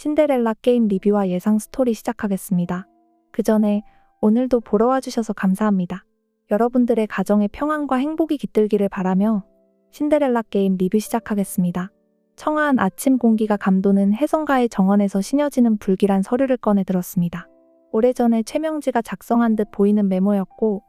신데렐라 게임 리뷰와 예상 스토리 시작하겠습니다. 그 전에 오늘도 보러 와주셔서 감사합니다. 여러분들의 가정의 평안과 행복이 깃들기를 바라며 신데렐라 게임 리뷰 시작하겠습니다. 청아한 아침 공기가 감도는 혜성가의 정원에서 신여진은 불길한 서류를 꺼내 들었습니다. 오래전에 최명지가 작성한 듯 보이는 메모였고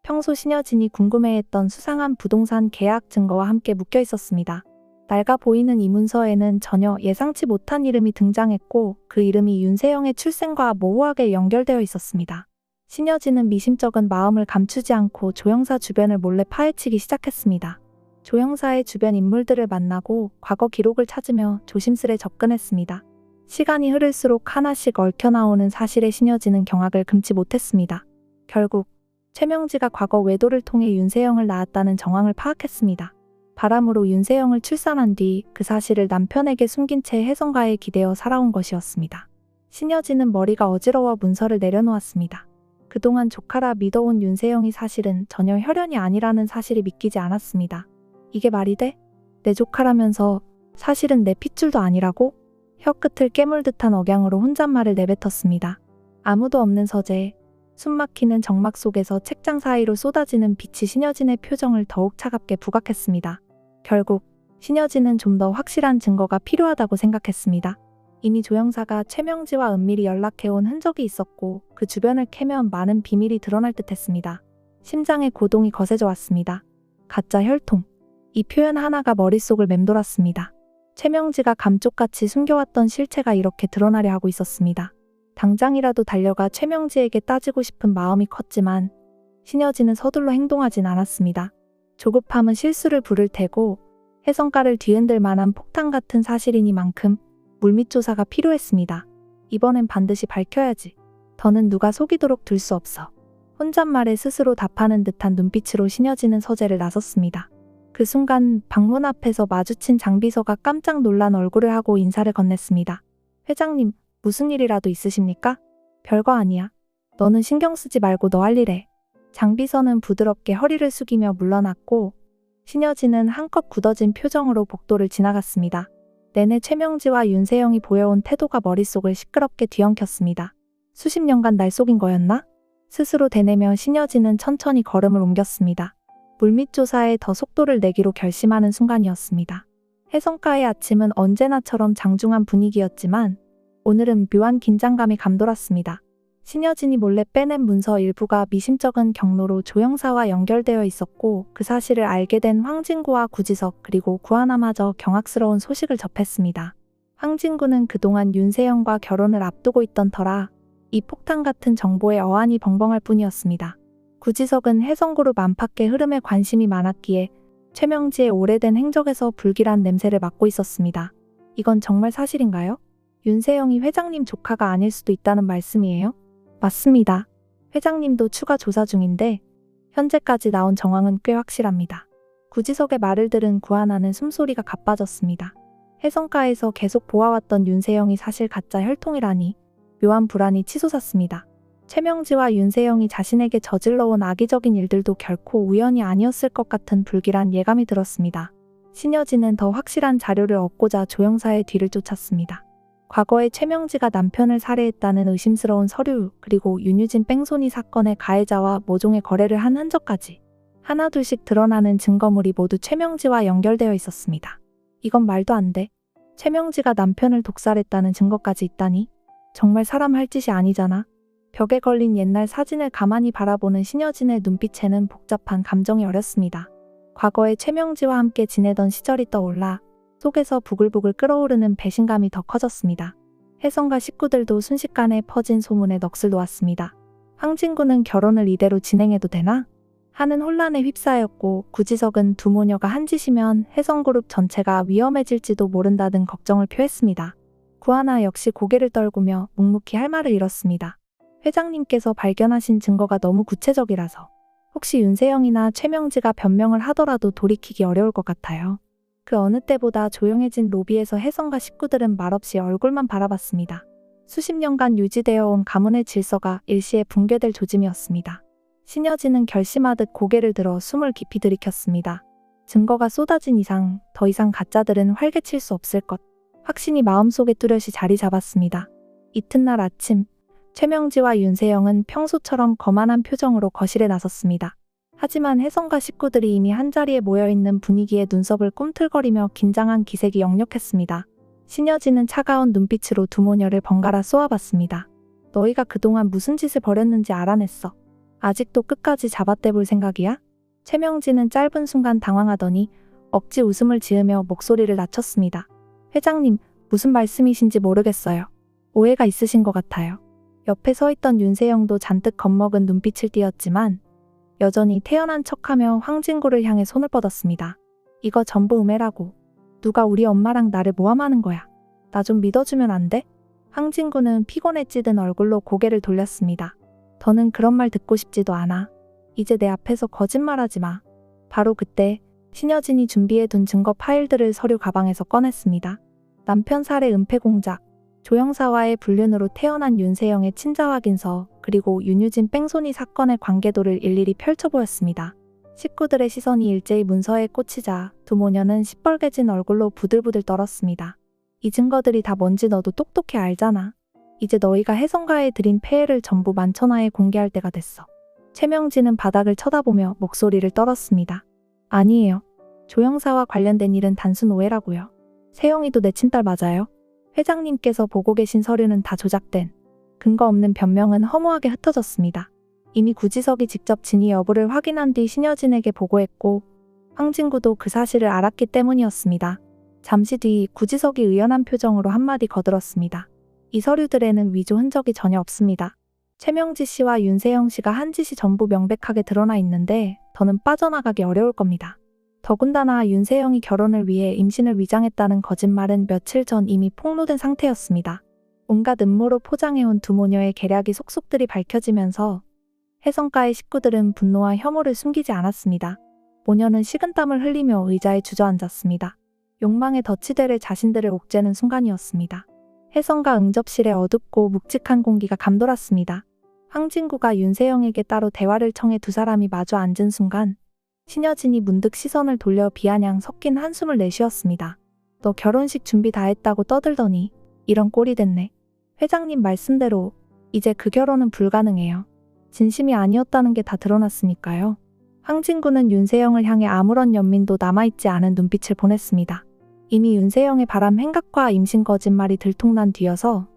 평소 신여진이 궁금해했던 수상한 부동산 계약 증거와 함께 묶여 있었습니다. 낡아 보이는 이 문서에는 전혀 예상치 못한 이름이 등장했고 그 이름이 윤세영의 출생과 모호하게 연결되어 있었습니다. 신여진은 미심쩍은 마음을 감추지 않고 조영사 주변을 몰래 파헤치기 시작했습니다. 조영사의 주변 인물들을 만나고 과거 기록을 찾으며 조심스레 접근했습니다. 시간이 흐를수록 하나씩 얽혀나오는 사실에 신여진은 경악을 금치 못했습니다. 결국 최명지가 과거 외도를 통해 윤세영을 낳았다는 정황을 파악했습니다. 바람으로 윤세영을 출산한 뒤 그 사실을 남편에게 숨긴 채 혜성가에 기대어 살아온 것이었습니다. 신여진은 머리가 어지러워 문서를 내려놓았습니다. 그동안 조카라 믿어온 윤세영이 사실은 전혀 혈연이 아니라는 사실이 믿기지 않았습니다. 이게 말이 돼? 내 조카라면서 사실은 내 핏줄도 아니라고? 혀끝을 깨물 듯한 억양으로 혼잣말을 내뱉었습니다. 아무도 없는 서재, 숨막히는 정막 속에서 책장 사이로 쏟아지는 빛이 신여진의 표정을 더욱 차갑게 부각했습니다. 결국 신여진은 좀 더 확실한 증거가 필요하다고 생각했습니다. 이미 조영사가 최명지와 은밀히 연락해온 흔적이 있었고 그 주변을 캐면 많은 비밀이 드러날 듯했습니다. 심장의 고동이 거세져 왔습니다. 가짜 혈통. 이 표현 하나가 머릿속을 맴돌았습니다. 최명지가 감쪽같이 숨겨왔던 실체가 이렇게 드러나려 하고 있었습니다. 당장이라도 달려가 최명지에게 따지고 싶은 마음이 컸지만 신여진은 서둘러 행동하진 않았습니다. 조급함은 실수를 부를 테고 혜성가를 뒤흔들 만한 폭탄 같은 사실이니만큼 물밑 조사가 필요했습니다. 이번엔 반드시 밝혀야지. 더는 누가 속이도록 둘 수 없어. 혼잣말에 스스로 답하는 듯한 눈빛으로 신여진은 서재를 나섰습니다. 그 순간 방문 앞에서 마주친 장비서가 깜짝 놀란 얼굴을 하고 인사를 건넸습니다. 회장님, 무슨 일이라도 있으십니까? 별거 아니야. 너는 신경 쓰지 말고 너 할 일해. 장비서는 부드럽게 허리를 숙이며 물러났고 신여진은 한껏 굳어진 표정으로 복도를 지나갔습니다. 내내 최명지와 윤세영이 보여온 태도가 머릿속을 시끄럽게 뒤엉켰습니다. 수십 년간 날 속인 거였나? 스스로 되뇌며 신여진은 천천히 걸음을 옮겼습니다. 물밑 조사에 더 속도를 내기로 결심하는 순간이었습니다. 혜성가의 아침은 언제나처럼 장중한 분위기였지만 오늘은 묘한 긴장감이 감돌았습니다. 신여진이 몰래 빼낸 문서 일부가 미심쩍은 경로로 조영사와 연결되어 있었고 그 사실을 알게 된 황진구와 구지석 그리고 구하나마저 경악스러운 소식을 접했습니다. 황진구는 그동안 윤세영과 결혼을 앞두고 있던 터라 이 폭탄 같은 정보에 어안이 벙벙할 뿐이었습니다. 구지석은 혜성그룹 안팎의 흐름에 관심이 많았기에 최명지의 오래된 행적에서 불길한 냄새를 맡고 있었습니다. 이건 정말 사실인가요? 윤세영이 회장님 조카가 아닐 수도 있다는 말씀이에요? 맞습니다. 회장님도 추가 조사 중인데 현재까지 나온 정황은 꽤 확실합니다. 구지석의 말을 들은 구하나는 숨소리가 가빠졌습니다. 혜성가에서 계속 보아왔던 윤세영이 사실 가짜 혈통이라니 묘한 불안이 치솟았습니다. 최명지와 윤세영이 자신에게 저질러온 악의적인 일들도 결코 우연이 아니었을 것 같은 불길한 예감이 들었습니다. 신여진은 더 확실한 자료를 얻고자 조영사의 뒤를 쫓았습니다. 과거에 최명지가 남편을 살해했다는 의심스러운 서류 그리고 윤유진 뺑소니 사건의 가해자와 모종의 거래를 한 흔적까지 하나둘씩 드러나는 증거물이 모두 최명지와 연결되어 있었습니다. 이건 말도 안 돼. 최명지가 남편을 독살했다는 증거까지 있다니? 정말 사람 할 짓이 아니잖아. 벽에 걸린 옛날 사진을 가만히 바라보는 신여진의 눈빛에는 복잡한 감정이 어렸습니다. 과거에 최명지와 함께 지내던 시절이 떠올라 속에서 부글부글 끓어오르는 배신감이 더 커졌습니다. 혜성가 식구들도 순식간에 퍼진 소문에 넋을 놓았습니다. 황진구는 결혼을 이대로 진행해도 되나? 하는 혼란에 휩싸였고 구지석은 두 모녀가 한 짓이면 혜성그룹 전체가 위험해질지도 모른다는 걱정을 표했습니다. 구하나 역시 고개를 떨구며 묵묵히 할 말을 잃었습니다. 회장님께서 발견하신 증거가 너무 구체적이라서 혹시 윤세영이나 최명지가 변명을 하더라도 돌이키기 어려울 것 같아요. 그 어느 때보다 조용해진 로비에서 혜성가 식구들은 말없이 얼굴만 바라봤습니다. 수십 년간 유지되어 온 가문의 질서가 일시에 붕괴될 조짐이었습니다. 신여진은 결심하듯 고개를 들어 숨을 깊이 들이켰습니다. 증거가 쏟아진 이상 더 이상 가짜들은 활개칠 수 없을 것. 확신이 마음속에 뚜렷이 자리 잡았습니다. 이튿날 아침, 최명지와 윤세영은 평소처럼 거만한 표정으로 거실에 나섰습니다. 하지만 혜성과 식구들이 이미 한자리에 모여있는 분위기에 눈썹을 꿈틀거리며 긴장한 기색이 역력했습니다. 신여진은 차가운 눈빛으로 두 모녀를 번갈아 쏘아봤습니다. 너희가 그동안 무슨 짓을 벌였는지 알아냈어. 아직도 끝까지 잡아떼볼 생각이야? 최명진은 짧은 순간 당황하더니 억지 웃음을 지으며 목소리를 낮췄습니다. 회장님, 무슨 말씀이신지 모르겠어요. 오해가 있으신 것 같아요. 옆에 서있던 윤세영도 잔뜩 겁먹은 눈빛을 띄었지만 여전히 태연한 척하며 황진구를 향해 손을 뻗었습니다. 이거 전부 음해라고. 누가 우리 엄마랑 나를 모함하는 거야. 나 좀 믿어주면 안 돼? 황진구는 피곤에 찌든 얼굴로 고개를 돌렸습니다. 더는 그런 말 듣고 싶지도 않아. 이제 내 앞에서 거짓말하지 마. 바로 그때 신여진이 준비해둔 증거 파일들을 서류 가방에서 꺼냈습니다. 남편 살해 은폐 공작, 조형사와의 불륜으로 태어난 윤세영의 친자 확인서, 그리고 윤유진 뺑소니 사건의 관계도를 일일이 펼쳐보였습니다. 식구들의 시선이 일제히 문서에 꽂히자 두 모녀는 시뻘개진 얼굴로 부들부들 떨었습니다. 이 증거들이 다 뭔지 너도 똑똑히 알잖아. 이제 너희가 혜성가에 들인 폐해를 전부 만천하에 공개할 때가 됐어. 최명진은 바닥을 쳐다보며 목소리를 떨었습니다. 아니에요. 조형사와 관련된 일은 단순 오해라고요. 세영이도 내 친딸 맞아요. 회장님께서 보고 계신 서류는 다 조작된, 근거 없는 변명은 허무하게 흩어졌습니다. 이미 구지석이 직접 진위 여부를 확인한 뒤 신여진에게 보고했고 황진구도 그 사실을 알았기 때문이었습니다. 잠시 뒤 구지석이 의연한 표정으로 한마디 거들었습니다. 이 서류들에는 위조 흔적이 전혀 없습니다. 최명지 씨와 윤세영 씨가 한 짓이 전부 명백하게 드러나 있는데 더는 빠져나가기 어려울 겁니다. 더군다나 윤세영이 결혼을 위해 임신을 위장했다는 거짓말은 며칠 전 이미 폭로된 상태였습니다. 온갖 음모로 포장해온 두 모녀의 계략이 속속들이 밝혀지면서 혜성가의 식구들은 분노와 혐오를 숨기지 않았습니다. 모녀는 식은땀을 흘리며 의자에 주저앉았습니다. 욕망에 덫이 자신들을 옥죄는 순간이었습니다. 혜성가 응접실의 어둡고 묵직한 공기가 감돌았습니다. 황진구가 윤세영에게 따로 대화를 청해 두 사람이 마주 앉은 순간 신여진이 문득 시선을 돌려 비아냥 섞인 한숨을 내쉬었습니다. 너 결혼식 준비 다 했다고 떠들더니 이런 꼴이 됐네. 회장님 말씀대로 이제 그 결혼은 불가능해요. 진심이 아니었다는 게 다 드러났으니까요. 황진구는 윤세영을 향해 아무런 연민도 남아있지 않은 눈빛을 보냈습니다. 이미 윤세영의 바람 행각과 임신 거짓말이 들통난 뒤여서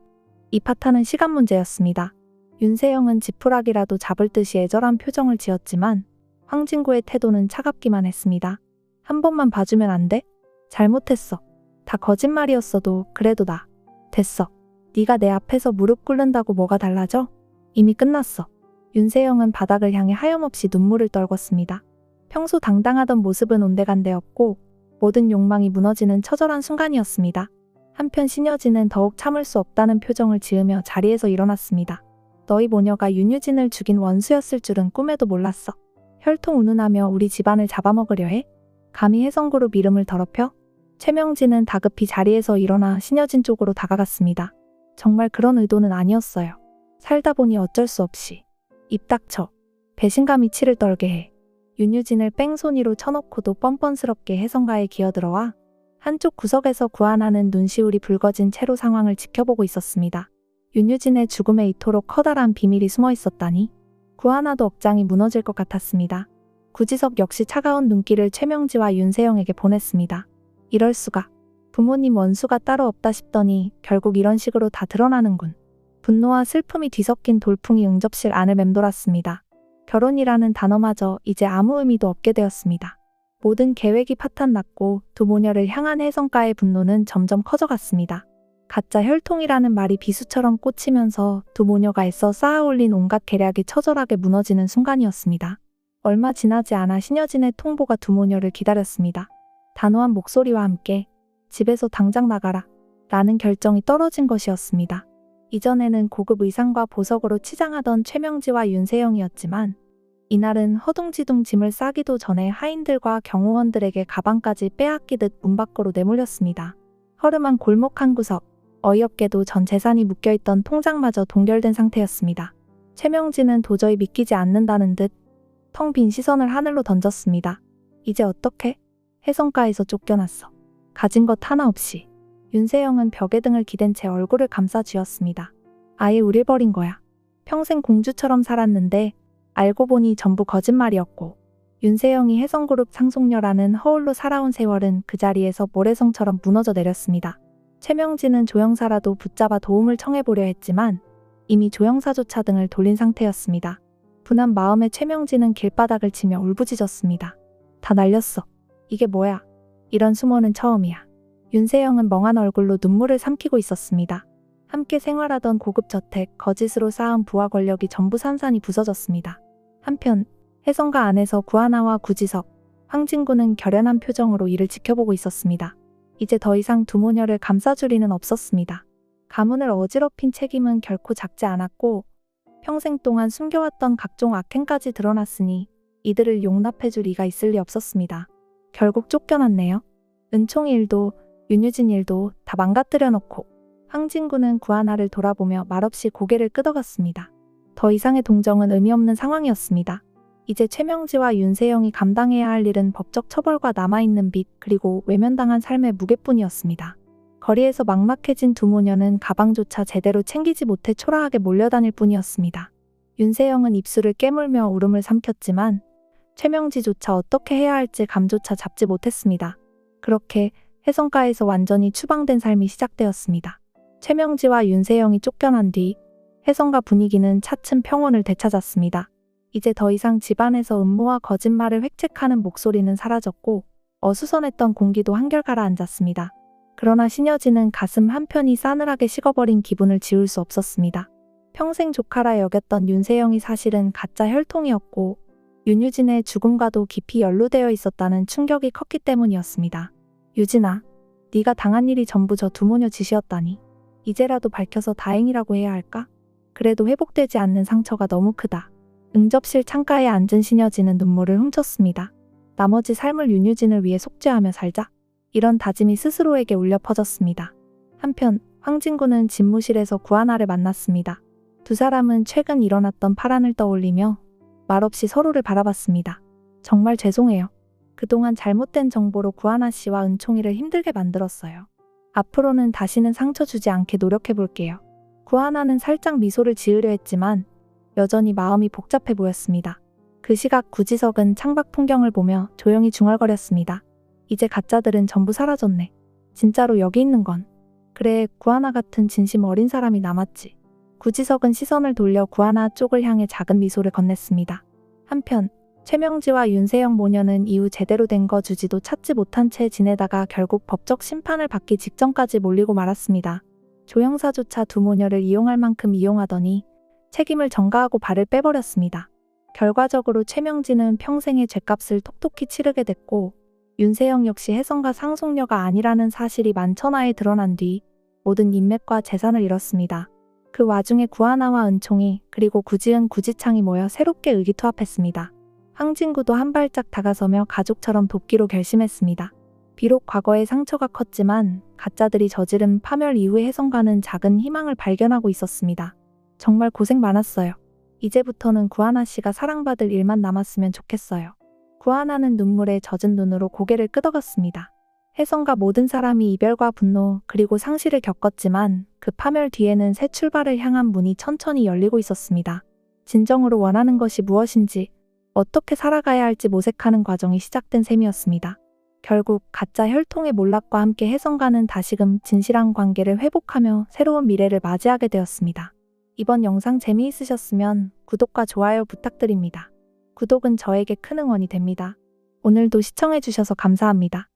이 파탄은 시간 문제였습니다. 윤세영은 지푸라기라도 잡을 듯이 애절한 표정을 지었지만 황진구의 태도는 차갑기만 했습니다. 한 번만 봐주면 안 돼? 잘못했어. 다 거짓말이었어도 그래도 나. 됐어. 네가 내 앞에서 무릎 꿇는다고 뭐가 달라져? 이미 끝났어. 윤세영은 바닥을 향해 하염없이 눈물을 떨궜습니다. 평소 당당하던 모습은 온데간데없고 모든 욕망이 무너지는 처절한 순간이었습니다. 한편 신여진은 더욱 참을 수 없다는 표정을 지으며 자리에서 일어났습니다. 너희 모녀가 윤유진을 죽인 원수였을 줄은 꿈에도 몰랐어. 혈통 운운하며 우리 집안을 잡아먹으려 해? 감히 혜성그룹 이름을 더럽혀? 최명진은 다급히 자리에서 일어나 신여진 쪽으로 다가갔습니다. 정말 그런 의도는 아니었어요. 살다 보니 어쩔 수 없이. 입 닥쳐. 배신감이 치를 떨게 해. 윤유진을 뺑소니로 쳐놓고도 뻔뻔스럽게 혜성가에 기어들어와 한쪽 구석에서 구안하는 눈시울이 붉어진 채로 상황을 지켜보고 있었습니다. 윤유진의 죽음에 이토록 커다란 비밀이 숨어 있었다니 구하나도 억장이 무너질 것 같았습니다. 구지석 역시 차가운 눈길을 최명지와 윤세영에게 보냈습니다. 이럴 수가. 부모님 원수가 따로 없다 싶더니 결국 이런 식으로 다 드러나는군. 분노와 슬픔이 뒤섞인 돌풍이 응접실 안을 맴돌았습니다. 결혼이라는 단어마저 이제 아무 의미도 없게 되었습니다. 모든 계획이 파탄났고 두 모녀를 향한 혜성가의 분노는 점점 커져갔습니다. 가짜 혈통이라는 말이 비수처럼 꽂히면서 두 모녀가 애써 쌓아올린 온갖 계략이 처절하게 무너지는 순간이었습니다. 얼마 지나지 않아 신여진의 통보가 두 모녀를 기다렸습니다. 단호한 목소리와 함께 집에서 당장 나가라 라는 결정이 떨어진 것이었습니다. 이전에는 고급 의상과 보석으로 치장하던 최명지와 윤세영이었지만 이날은 허둥지둥 짐을 싸기도 전에 하인들과 경호원들에게 가방까지 빼앗기듯 문 밖으로 내몰렸습니다. 허름한 골목 한 구석, 어이없게도 전 재산이 묶여있던 통장마저 동결된 상태였습니다. 최명진은 도저히 믿기지 않는다는 듯 텅 빈 시선을 하늘로 던졌습니다. 이제 어떡해? 혜성가에서 쫓겨났어. 가진 것 하나 없이. 윤세영은 벽에 등을 기댄 채 얼굴을 감싸 쥐었습니다. 아예 우릴 버린 거야. 평생 공주처럼 살았는데 알고 보니 전부 거짓말이었고, 윤세영이 혜성그룹 상속녀라는 허울로 살아온 세월은 그 자리에서 모래성처럼 무너져 내렸습니다. 최명진은 조영사라도 붙잡아 도움을 청해보려 했지만 이미 조영사조차 등을 돌린 상태였습니다. 분한 마음에 최명진은 길바닥을 치며 울부짖었습니다. 다 날렸어. 이게 뭐야? 이런 수모는 처음이야. 윤세영은 멍한 얼굴로 눈물을 삼키고 있었습니다. 함께 생활하던 고급 저택, 거짓으로 쌓은 부와 권력이 전부 산산이 부서졌습니다. 한편 혜성가 안에서 구하나와 구지석, 황진구는 결연한 표정으로 이를 지켜보고 있었습니다. 이제 더 이상 두 모녀를 감싸줄 리는 없었습니다. 가문을 어지럽힌 책임은 결코 작지 않았고 평생 동안 숨겨왔던 각종 악행까지 드러났으니 이들을 용납해줄 이가 있을 리 없었습니다. 결국 쫓겨났네요. 은총이 일도 윤유진 일도 다 망가뜨려 놓고 황진구는 구하나를 돌아보며 말없이 고개를 끄덕였습니다. 더 이상의 동정은 의미 없는 상황이었습니다. 이제 최명지와 윤세영이 감당해야 할 일은 법적 처벌과 남아있는 빚 그리고 외면당한 삶의 무게뿐이었습니다. 거리에서 막막해진 두 모녀는 가방조차 제대로 챙기지 못해 초라하게 몰려다닐 뿐이었습니다. 윤세영은 입술을 깨물며 울음을 삼켰지만 최명지조차 어떻게 해야 할지 감조차 잡지 못했습니다. 그렇게 혜성가에서 완전히 추방된 삶이 시작되었습니다. 최명지와 윤세영이 쫓겨난 뒤 혜성가 분위기는 차츰 평온을 되찾았습니다. 이제 더 이상 집안에서 음모와 거짓말을 획책하는 목소리는 사라졌고 어수선했던 공기도 한결 가라앉았습니다. 그러나 신여진은 가슴 한편이 싸늘하게 식어버린 기분을 지울 수 없었습니다. 평생 조카라 여겼던 윤세영이 사실은 가짜 혈통이었고 윤유진의 죽음과도 깊이 연루되어 있었다는 충격이 컸기 때문이었습니다. 유진아, 네가 당한 일이 전부 저 두 모녀 짓이었다니. 이제라도 밝혀서 다행이라고 해야 할까? 그래도 회복되지 않는 상처가 너무 크다. 응접실 창가에 앉은 신여진은 눈물을 훔쳤습니다. 나머지 삶을 윤유진을 위해 속죄하며 살자. 이런 다짐이 스스로에게 울려 퍼졌습니다. 한편 황진구는 집무실에서 구하나를 만났습니다. 두 사람은 최근 일어났던 파란을 떠올리며 말없이 서로를 바라봤습니다. 정말 죄송해요. 그동안 잘못된 정보로 구하나 씨와 은총이를 힘들게 만들었어요. 앞으로는 다시는 상처 주지 않게 노력해볼게요. 구하나는 살짝 미소를 지으려 했지만 여전히 마음이 복잡해 보였습니다. 그 시각 구지석은 창밖 풍경을 보며 조용히 중얼거렸습니다. 이제 가짜들은 전부 사라졌네. 진짜로 여기 있는 건 그래, 구하나 같은 진심 어린 사람이 남았지. 구지석은 시선을 돌려 구하나 쪽을 향해 작은 미소를 건넸습니다. 한편 최명지와 윤세영 모녀는 이후 제대로 된 거 주지도 찾지 못한 채 지내다가 결국 법적 심판을 받기 직전까지 몰리고 말았습니다. 조영사조차 두 모녀를 이용할 만큼 이용하더니 책임을 전가하고 발을 빼버렸습니다. 결과적으로 최명지는 평생의 죗값을 톡톡히 치르게 됐고 윤세영 역시 혜성가 상속녀가 아니라는 사실이 만천하에 드러난 뒤 모든 인맥과 재산을 잃었습니다. 그 와중에 구하나와 은총이 그리고 구지은 구지창이 모여 새롭게 의기투합했습니다. 황진구도 한 발짝 다가서며 가족처럼 돕기로 결심했습니다. 비록 과거의 상처가 컸지만 가짜들이 저지른 파멸 이후에 혜성가는 작은 희망을 발견하고 있었습니다. 정말 고생 많았어요. 이제부터는 구하나 씨가 사랑받을 일만 남았으면 좋겠어요. 구하나는 눈물에 젖은 눈으로 고개를 끄덕였습니다. 혜성가 모든 사람이 이별과 분노 그리고 상실을 겪었지만 그 파멸 뒤에는 새 출발을 향한 문이 천천히 열리고 있었습니다. 진정으로 원하는 것이 무엇인지 어떻게 살아가야 할지 모색하는 과정이 시작된 셈이었습니다. 결국 가짜 혈통의 몰락과 함께 혜성가는 다시금 진실한 관계를 회복하며 새로운 미래를 맞이하게 되었습니다. 이번 영상 재미있으셨으면 구독과 좋아요 부탁드립니다. 구독은 저에게 큰 응원이 됩니다. 오늘도 시청해주셔서 감사합니다.